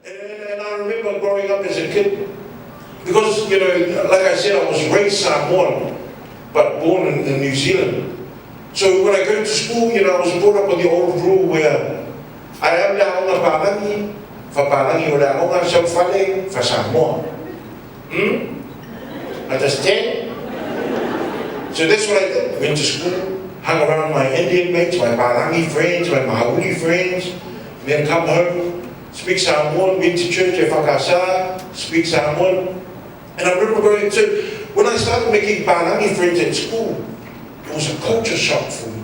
And I remember growing up as a kid, because, you know, like I said, I was raised Samoan, but born in New Zealand. So when I go to school, you know, I was brought up with the old rule where I am la onga parangi, fa parangi o la onga sa fale fa Samoa. Understand? So that's what I did. Went to school, hung around my Indian mates, my parangi friends, my Maori friends, then come home, speak Samoan, went to church at Whakasa, speak Samoan. And I remember going to, when I started making parangi friends at school, it was a culture shock for me.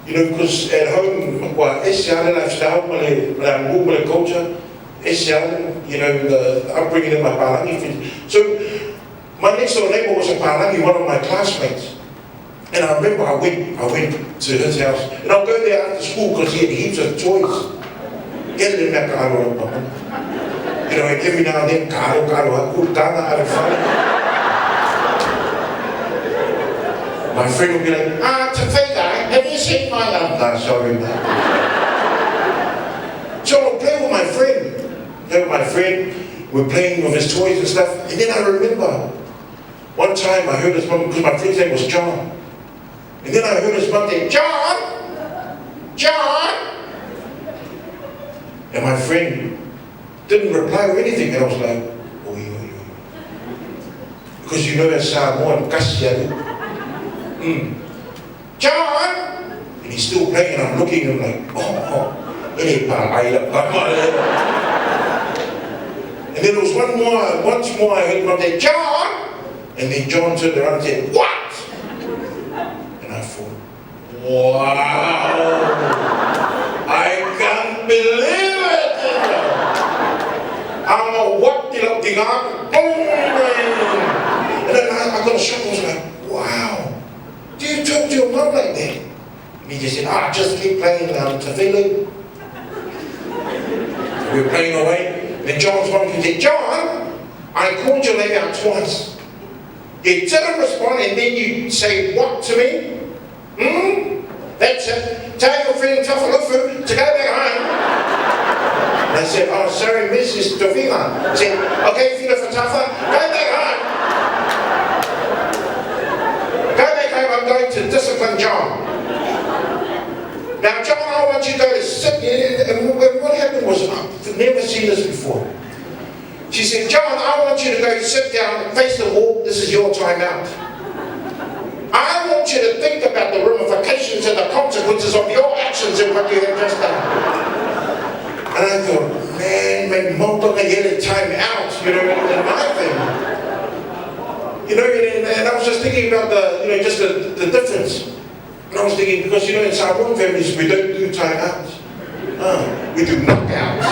You know, because at home, well, Esiana lifestyle, my culture, Esiana, you know, the upbringing in my parangi friends. So, my next door neighbor was a parangi, one of my classmates. And I remember I went to his house, and I'll go there after school because he had heaps of toys. Get it in that car, you know, and every now and then, karo, haku, tana, arifana. My friend would be like, Tafega, have you seen my love? No, sorry, man. So I'll play with my friend. We're playing with his toys and stuff. And then I remember, one time I heard his mom, because my friend's name was John. And then I heard his mom say, John! And my friend didn't reply or anything. And I was like, oi. Because you know that Samoan, kasiyaru. John! And he's still playing, and I'm looking at him like, and then there was once more I heard him say, John! And then John turned around and said, what? And I thought, wow! I can't believe it! I'm a what did I think I'm boom! And then I got a shock, I was like, wow! Do you talk to your mom like that? And he just said, just keep playing Tafele. We were playing away. And then John's mom can say, John, I called your name out twice. You didn't respond, and then you say what to me? That's it. Tell your friend Tafalufu to go back home. And I said, sorry, Mrs. Tofila. I said, okay, Fina for Tafa, go back home. I'm going to discipline John. Now, John, I want you to go to sit here. And what happened was, I've never seen this before. She said, John, I want you to go sit down, face the wall. This is your time out. I want you to think about the ramifications and the consequences of your actions and what you have just done. And I thought, man, maybe Mom don't get a time out, you know, in my thing. You know, and I was just thinking about just the difference. And I was thinking, because, you know, in Samoan families, we don't do time outs. We do knockouts.